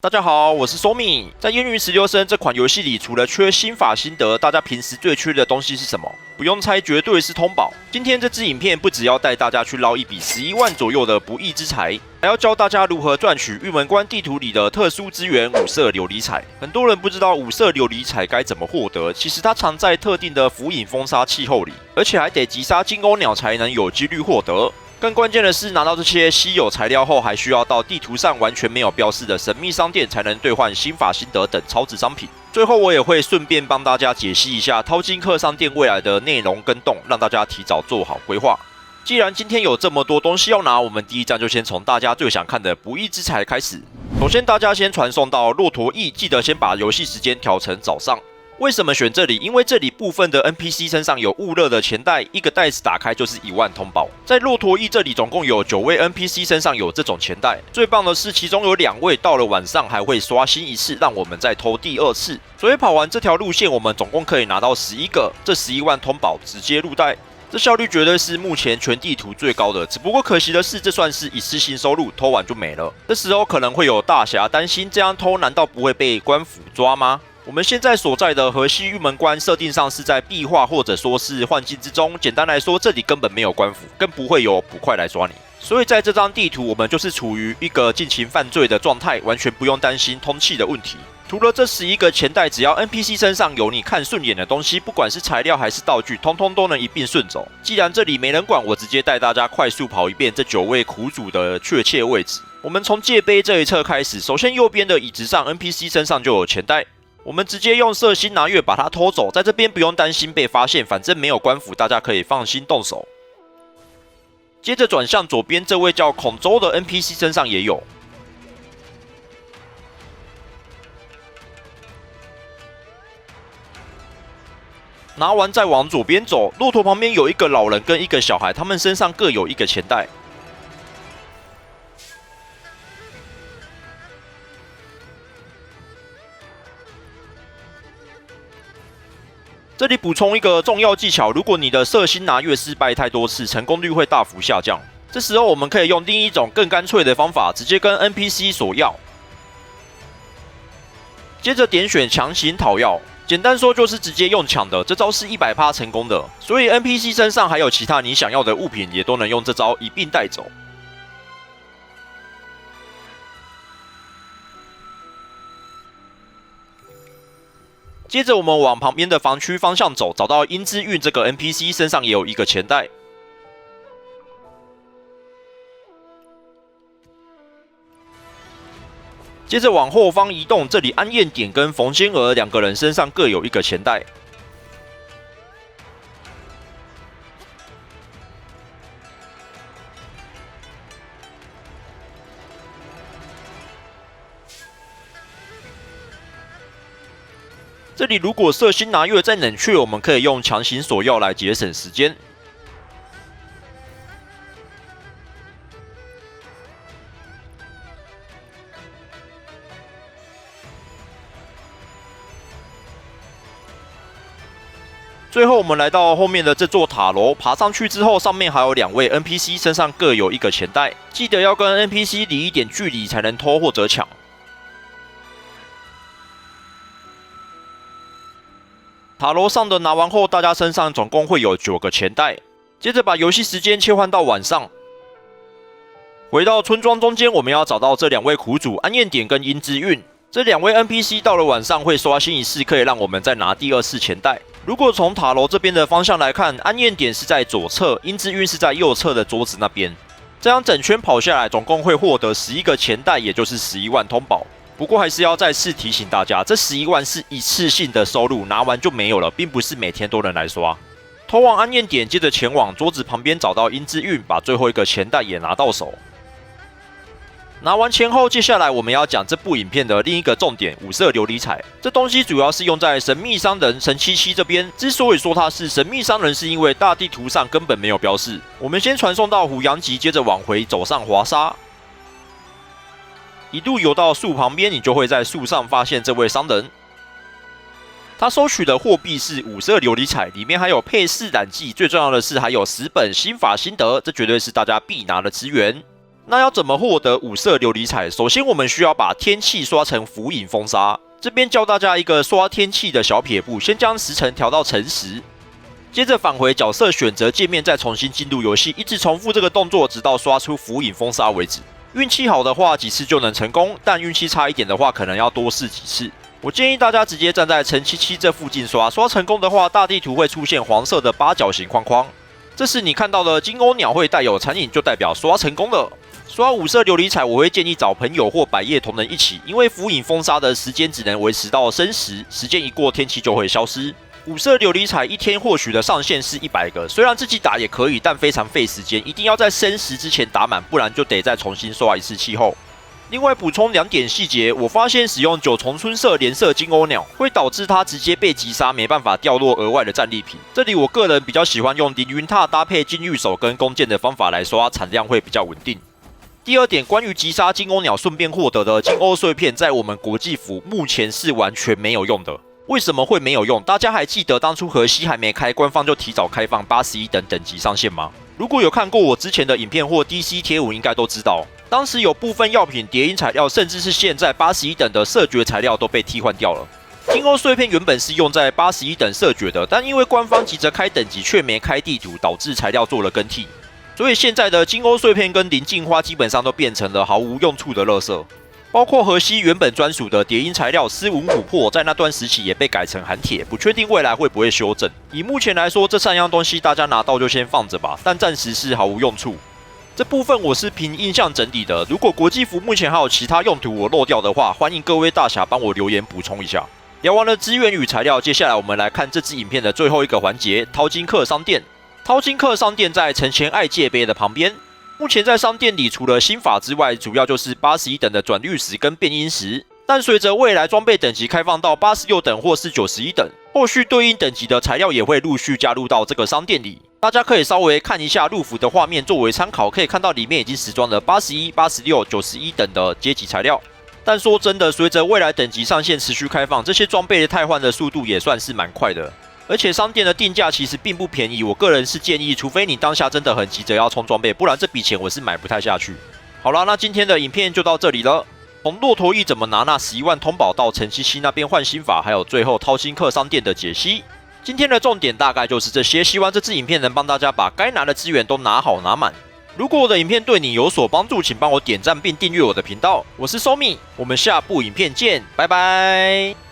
大家好，我是 Somi。在《烟云十六声》这款游戏里，除了缺心法心得，大家平时最缺的东西是什么？不用猜，绝对是通宝。今天这支影片不只要带大家去捞一笔11万左右的不义之财，还要教大家如何赚取玉门关地图里的特殊资源五色琉璃彩。很多人不知道五色琉璃彩该怎么获得，其实它藏在特定的浮影风沙气候里，而且还得击杀金钩鸟才能有几率获得。更关键的是，拿到这些稀有材料后，还需要到地图上完全没有标示的神秘商店才能兑换心法心得等超值商品。最后，我也会顺便帮大家解析一下淘金客商店未来的内容跟动，让大家提早做好规划。既然今天有这么多东西要拿，我们第一站就先从大家最想看的不义之财开始。首先，大家先传送到骆驼驿，记得先把游戏时间调成早上。为什么选这里？因为这里部分的 NPC 身上有雾热的钱袋，一个袋子打开就是1万通宝。在骆驼驿这里，总共有9位 NPC 身上有这种钱袋。最棒的是，其中有2位到了晚上还会刷新一次，让我们再偷第2次。所以跑完这条路线，我们总共可以拿到11个，这11万通宝直接入袋。这效率绝对是目前全地图最高的，只不过可惜的是，这算是一次性收入，偷完就没了。这时候可能会有大侠担心，这样偷难道不会被官府抓吗？我们现在所在的河西玉门关设定上是在壁画或者说是幻境之中，简单来说，这里根本没有官府，更不会有捕快来抓你。所以在这张地图，我们就是处于一个尽情犯罪的状态，完全不用担心通气的问题。除了这11个钱袋，只要 NPC 身上有你看顺眼的东西，不管是材料还是道具，通通都能一并顺走。既然这里没人管，我直接带大家快速跑一遍这9位苦主的确切位置。我们从界碑这一侧开始，首先右边的椅子上 NPC 身上就有钱袋。我们直接用色心拿月把它偷走，在这边不用担心被发现，反正没有官府，大家可以放心动手。接着转向左边，这位叫孔周的 NPC 身上也有。拿完再往左边走，骆驼旁边有一个老人跟一个小孩，他们身上各有一个钱袋。这里补充一个重要技巧，如果你的色心拿月失败太多次，成功率会大幅下降。这时候我们可以用另一种更干脆的方法，直接跟 NPC 索要，接着点选强行讨要。简单说就是直接用抢的，这招是100%成功的，所以 NPC 身上还有其他你想要的物品，也都能用这招一并带走。接着我们往旁边的房区方向走，找到殷之韵这个 NPC 身上也有一个钱袋。接着往后方移动，这里安燕典跟冯仙娥2个人身上各有一个钱袋。这里如果色心拿月再冷却，我们可以用强行索要来节省时间。最后我们来到后面的这座塔楼，爬上去之后，上面还有2位 NPC 身上各有一个钱袋，记得要跟 NPC 离一点距离才能偷或者抢。塔楼上的拿完后，大家身上总共会有9个钱袋。接着把游戏时间切换到晚上，回到村庄中间，我们要找到这2位苦主安燕典跟殷之韵。这2位 NPC 到了晚上会刷新一次，可以让我们再拿第2次钱袋。如果从塔楼这边的方向来看，安燕典是在左侧，殷之韵是在右侧的桌子那边。这样整圈跑下来，总共会获得11个钱袋，也就是11万通宝。不过还是要再次提醒大家，这11万是一次性的收入，拿完就没有了，并不是每天都能来刷。偷完安燕典，接着前往桌子旁边找到殷之韵，把最后一个钱袋也拿到手。拿完钱后，接下来我们要讲这部影片的另一个重点——五色琉璃彩。这东西主要是用在神秘商人神七七这边。之所以说它是神秘商人，是因为大地图上根本没有标示。我们先传送到虎阳极，接着往回走上华沙。一路游到树旁边，你就会在树上发现这位商人。他收取的货币是五色琉璃彩，里面还有配饰染剂，最重要的是还有10本心法心得，这绝对是大家必拿的资源。那要怎么获得5色琉璃彩？首先我们需要把天气刷成浮影风沙。这边教大家一个刷天气的小撇步，先将时辰调到辰时，接着返回角色选择界面，再重新进入游戏，一直重复这个动作，直到刷出浮影风沙为止。运气好的话，几次就能成功，但运气差一点的话，可能要多试几次。我建议大家直接站在陈77这附近刷，刷成功的话，大地图会出现黄色的八角形框框，这时你看到的金欧鸟会带有残影，就代表刷成功了。刷5色琉璃彩，我会建议找朋友或百叶同仁一起，因为浮影风沙的时间只能维持到申时，时间一过，天气就会消失。5色琉璃彩一天获取的上限是100个，虽然自己打也可以，但非常费时间，一定要在申时之前打满，不然就得再重新刷一次气候。另外补充2点细节，我发现使用9重春色连射金欧鸟会导致它直接被击杀，没办法掉落额外的战利品。这里我个人比较喜欢用凌云踏搭配禁欲手跟弓箭的方法来刷，产量会比较稳定。第2点，关于击杀金欧鸟顺便获得的金欧碎片，在我们国际服目前是完全没有用的。为什么会没有用？大家还记得当初荷西还没开，官方就提早开放81等等级上限吗？如果有看过我之前的影片或 DC 贴文，应该都知道，当时有部分药品、叠音材料，甚至是现在81等的射绝材料都被替换掉了。金欧碎片原本是用在81等射绝的，但因为官方急着开等级却没开地图，导致材料做了更替，所以现在的金欧碎片跟灵镜花基本上都变成了毫无用处的垃圾。包括荷西原本专属的叠音材料斯文琥珀，在那段时期也被改成含铁，不确定未来会不会修正。以目前来说，这3样东西大家拿到就先放着吧，但暂时是毫无用处。这部分我是凭印象整理的，如果国际服目前还有其他用途我漏掉的话，欢迎各位大侠帮我留言补充一下。聊完了资源与材料，接下来我们来看这支影片的最后一个环节——淘金客商店。淘金客商店在城前爱界碑的旁边。目前在商店里，除了新法之外，主要就是81等的转绿石跟变音石。但随着未来装备等级开放到86等或是91等，后续对应等级的材料也会陆续加入到这个商店里。大家可以稍微看一下入服的画面作为参考，可以看到里面已经实装了81、86、91等的阶级材料。但说真的，随着未来等级上限持续开放，这些装备的汰换的速度也算是蛮快的。而且商店的定价其实并不便宜，我个人是建议，除非你当下真的很急着要冲装备，不然这笔钱我是买不太下去。好啦，那今天的影片就到这里了。从骆驼翼怎么拿那11万通宝到陈77那边换新法，还有最后淘金客商店的解析，今天的重点大概就是这些。希望这支影片能帮大家把该拿的资源都拿好拿满。如果我的影片对你有所帮助，请帮我点赞并订阅我的频道。我是 Somi， 我们下部影片见，拜拜。